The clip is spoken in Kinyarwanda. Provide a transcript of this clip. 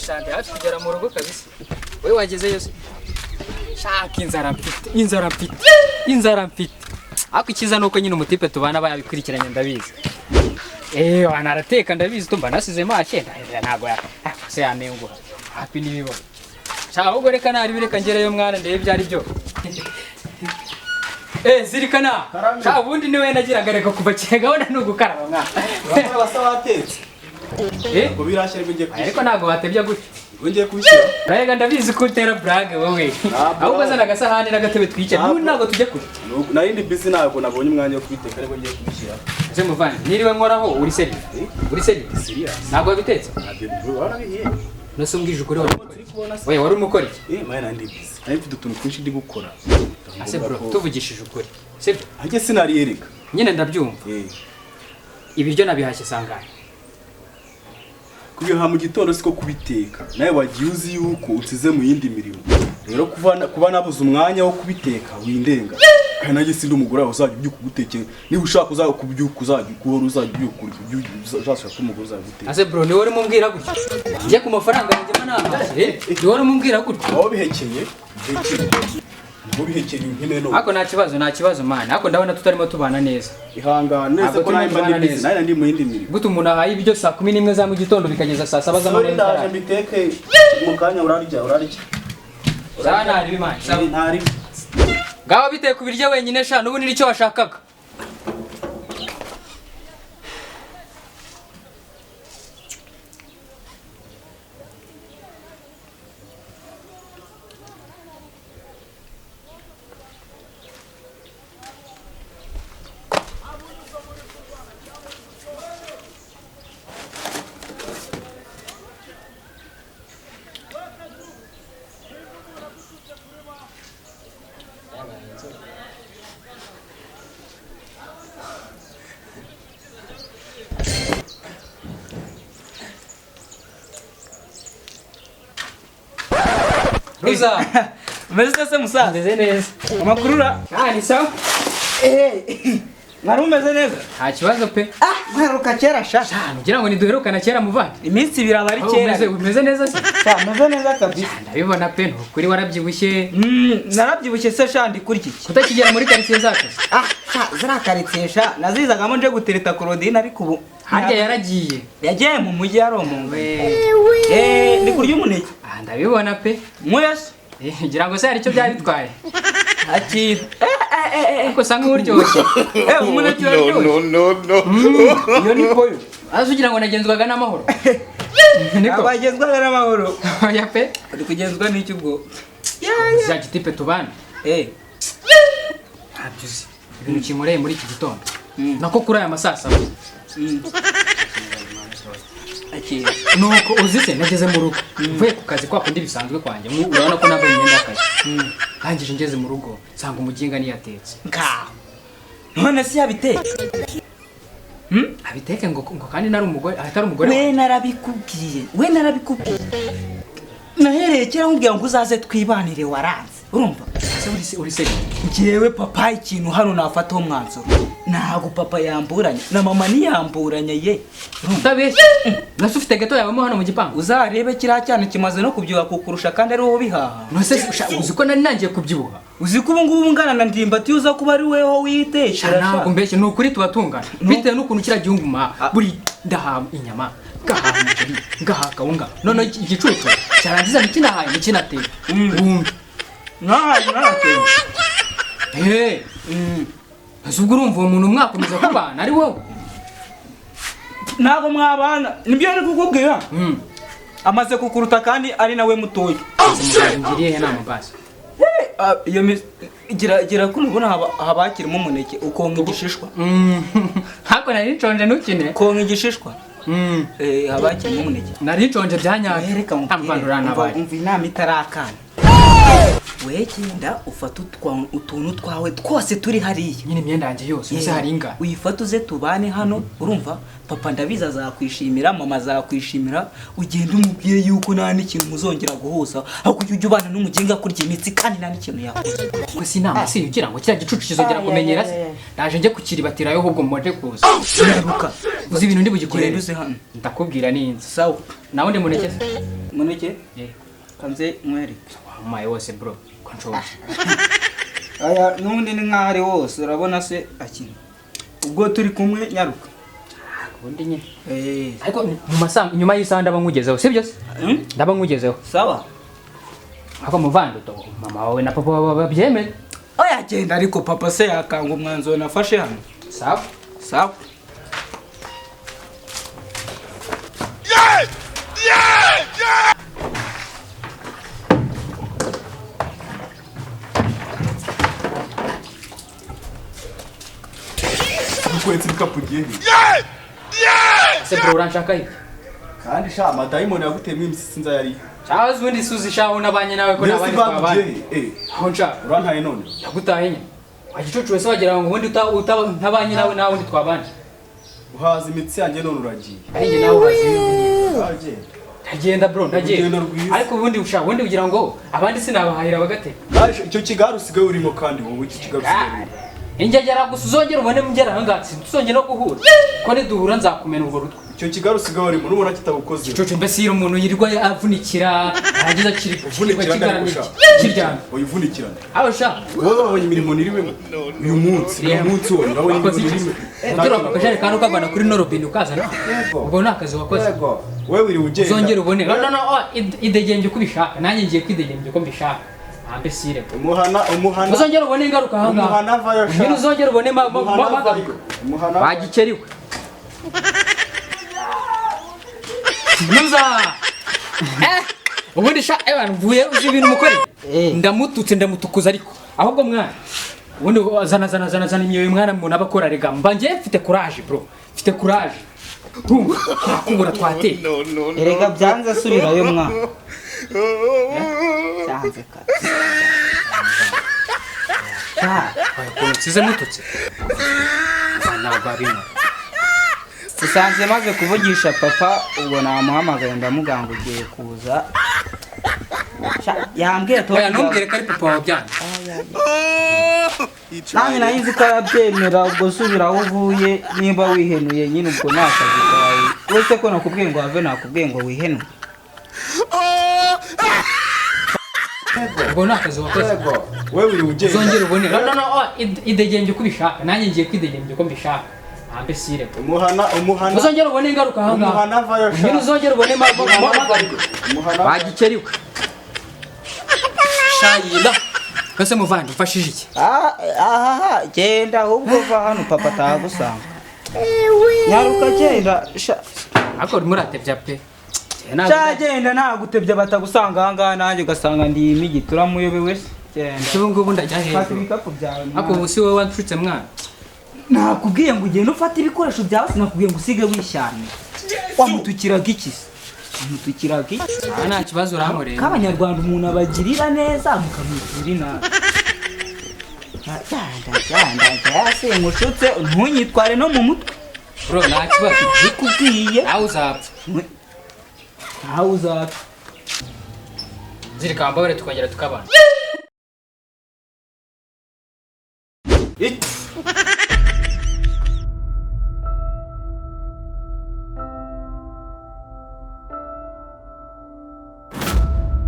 Shante hafi kugera mu rugo kabisa. Wewe wagezeyo se? Shaka inzara mfite. Ako ikiza nuko nyine umutipe tubana bayabikurikiranye ndabizi. Wanarateka ndabizi tumba nasize make ntago se yanengura. Hapi nibibo. Shaka ubwo reka nari bireka ngereyo mwana ndebe byari byo. Zirikana. Shaka ubundi niwe nagiraga reka kuva cyegabona no gukaraba mwana. Basaba atetse. Ngo birashye ngiye kubishyira. Ariko ntago watebya gute. Ngiye kubishyira. Rega ndabizi ko utera brag wowe. Ahubwo zana agasahani n'agatebe twice. Ntago tujya kure. Narindi busy ntabwo nabonye umwanya wo kubiteka ariko ngiye kubishyira. Je muvandi niriwe nkoraho uri seri. Uri seri? Serious. Ntago bitetse. Warabihiye. Nasumbwije ukuri wari. Oye wari umukora iki? Mwana narindi busy. Ari mfite utuntu twinshi ndi gukora. Ase bro tuvugishije ukuri. Sibyo? Hajye sinari yereka. Nyine ndabyumva. Ibiryo nabihashye sangana. Kubiha mu gitondo siko kubiteka. Nawe wagiye uzi yuko utsize mu yindi mirimo. Rero kuba nabuze umwanya wo kubiteka windenga. Kandi nanjye sindi umugore wawe uzajya ubyuka gutekera. Niba ushaka uzajya kubyuka uzajya kuhora uzajya ubyuka uzashaka ko umugore uzajya guteka. Ase bro ni wari mumbwira gutyo. Njye ku mafaranga yanjye manama. Ni wari mumbwira gutyo. Aho bihekeye. Ngo bihekeye nkene no. Ako nta kibazo man. Ako ndabona tutarimo tubana neza. Ihangane neza ko nari ndi mu yindi mirimo. Gutu umuntu ahaye ibyo saa 11 za mu gitondo bikageza saa 7 za mugitondo. Ndaje mbiteke mu kanya urarya. Sawa ntari bimanye. Sawa ntari. Ngaho biteye kubirya wenyine sha nubu niri cyo washakaga. Ruza, umeze se musa? Ndeze neza. Amakurura? Ni sawa. Mwari umeze neza? Nta kibazo pe. Mwaruka kera sha. Ngira ngo niduherukana kera muvandi. Iminsi ibiri abari kera. Umeze neza se? Meze neza kabisa. Ndabibona pe ntukuri warabyibushye. Narabyibushye se sha ndi kuri iki. Kutakigera muri quartier zacu. Zirakaritiye sha. Nazizagamo nje gutereta Claudine ariko ubu harya yaragiye. Yagiye mu mujyi yaromunga. Ndi kurya umuneke. Ndabibona pe. Muyase. Ngira ngo se hari icyo byari bitwaye. Akira. Ko sanga uryoshye. Umuneke uryoshye. No. Iyo ni koyo. Azugira ngo nagenzwaga n'amahoro. Niko bagenzwaga n'amahoro. Ya pe. Uri kugenzwa n'iki ubwo? Ya gitipe tubana. Abyuzi. Ibintu kinkoreye muri iki gitondo. Nako kuri aya masasa. Akira. Nuko uzise nageze mu rugo. Mvuye ku kazi kwa kundi bisanzwe kwanje. Urabona ko nambaye imyenda y'akazi. Hangije ngeze mu rugo sanga umuginga niyatetse. None si yabiteke. Abiteke ngo kandi nari umugore atari umugore. We narabikubwiye. Nahereye kera nkubwira ngo uzaze twibanire waranze. Urumva? Uri se ngewe papa ikintu hano nafataho umwanzuro. Ntago papa yamburanye na mama niyamburanye ye. Utabeshye. Nase ufite gato yabamo hano mu gipangu. Uzarebe kira cyane kimaze no kubyibuha kukurusha kandi ari wowe bihaha. Nose uzi ko nari nangiye kubyibuha. Uzi ko ubu ngubu ngana na ndimbati uza kuba ari weho witeshera. Ntabwo mbeshye nukuri tubatungana. Bitewe n'ukuntu kira gihunguma buri ndaha inyama. Gaha mujeri, gaha kawunga. None igicucu cyarangiza nikinahaye nikinateye. Wumve. Nake. Azubwo urumva umuntu mwakomeza kubana ari wowe. Ntago mwabana. Nibyo ari kukubwira. Amaze kukuruta kandi ari nawe mutoye. Ngiriye nama basi. Iyo gira kunubona habakirimo umuneke ukonka igishishwa. Hako nari nconje nukine. Konka igishishwa. Habakirimo umuneke. Nari nconje byanyaka. Reka mvandurana baye. Umva inama itarakana. Wegenda ufata utuntu twawe twose turi hariya. Nyine imyenda yanjye yose uze haringa. Uyifata uze tubane hano urumva papa ndabiza azakwishimira mama azakwishimira ugenda umubwire yuko nta n'ikintu muzongera guhuza ahubwo ujye ubana n'umuginga kurya imitsi kandi nta n'ikintu yakoze. Ko sinama si ugira ngo kira gicucu kizongera kumenyera se. Ndaje nje kukiribatirayo ahubwo mwaje kuza. Yaruka. Uzi ibintu ndi bugikorera uze hano. Ndakubwira ninzi. Sawa. Nawe ndi muneke. Umuneke? Eh. Kanze mwereke. Wamuhaye wose bro. Ko nshoboye. Aya nundi ni nk'ahari wose urabona se akina. Ubwo turi kumwe nyaruka. Ubundi nyine. Ariko mu masaha nyuma y'isaha ndaba nkugezeho sibyo se? Ndaba nkugezeho. Sawa. Ako muvando to mama wawe na papa wawe babyemeye. Oya genda ariko papa se yakanga umwanzuro nafashe hano. Sawa. Sawa. Ukwetse ibikapu gihe. Se bro uranshaka iki? Kandi sha amadayimoni yaguteyemo imisisi nza yari. Chawa zundi suzi shaho nabanye nawe ko nabanye twabanye. Aho nshaka. Urantaye none. Yagutaye nyine. Wagicucu wese wagira ngo ubundi utaba ntabanye nawe nawe ndi twabanye. Uhaza imitsi yanjye none uragiye. Ari nawe uhazi. Aje. Ndagenda bro ndagenda. Urugendo rwiza. Ariko ubundi ushaka ubundi kugira ngo abandi sinabahahira bagate. Kaje icyo kigaru usigaye urimo kandi wowe iki kigaru usigaye. Ingegera gusa uzongera ubone mugera ahangatsi tuzongera no guhura. Ko ni duhura nzakumena urwo rutwe. Icyo kigaru usigaye urimo nubona kitabukoze. Cucu mbese yiri umuntu yirirwa avunikira agize kirirwa kigaramye kiryana. Uyivunikirana. Aho sha. Wowe wabonye imirimo niriwe uyu munsi wowe urabonye imirimo niriwe. Turaba kajari kandi ukavana kuri Norobin ukazana. Ubwo nakazi wakoze. Wewe uri ugenda. Uzongera ubone. No idegembye kubishaka. Nanjye ngiye kwidegembye ko mbishaka. Ambe sire. Umuhana. Uzongera ubone ingaruka hanga. Umuhana vayo sha. Nyine uzongera ubone magaruka. Umuhana. Bagikeriwe. Nza. Ubundi sha abantu vuye uzi ibintu mukore. Ndamututse ndamutukuza ariko. Ahubwo mwana. Ubundi zana imyoyo mwana muntu abakora rega. Mbanje mfite courage bro. Mfite courage. Twakungura twate. Erega byanze asubirayo mwana. Byanze ka. Size mututse. Ntabwo arimo. Usanze maze kuvugisha papa ubwo namuhamagaye ndamuganga ugiye kuza. Yambwiye to. Oya ntumbwire ko ari papa wabyana. Nanjye nayizi ko arabyemera ubwo subira aho uvuye nimba wihenuye nyine ubwo nakazi kawe. Wese ko nakubwiye ngo have nakubwiye ngo wihenure. Ubwo nakazi wakoze. Wewe uri ugenda. Uzongera ubone. No idegembye kubishaka. Nanjye ngiye kwidegembye ko mbishaka. Ambe sire. Umuhana. Uzongera ubone ingaruka hanga. Umuhana vayo sha. Nyine uzongera ubone magaruka. Umuhana. Bagikeriwe. Shayila. Kase muvandi ufashije iki? Genda ahubwo va hano papa atagusanga. Nyaruka genda. Ako muratevya pe. Genda nagutebya batagusanga hanga nanjye ugasanga ndi imigiti uramuyobewe se. Genda. Cyo ngubu ndajya Fata hejuru. ibikapu byawe. Ako ubusi wowe wanshutse mwana. Nakubwiye ngo ugende ufate ibikoresho byawe sinakubwiye ngo usige wishyane. Wamutukiraga iki se? Wamutukiraga iki? Nta kibazo urankorera. K'abanyarwanda umuntu abagirira neza mukamwitira inabi. Yase mushutse ntunyitware no mu mutwe. Bro nta kibazo. Bikubwiye. Aho uzapfa. Aho uzapfa. Zirika mbabare tukongera tukabana.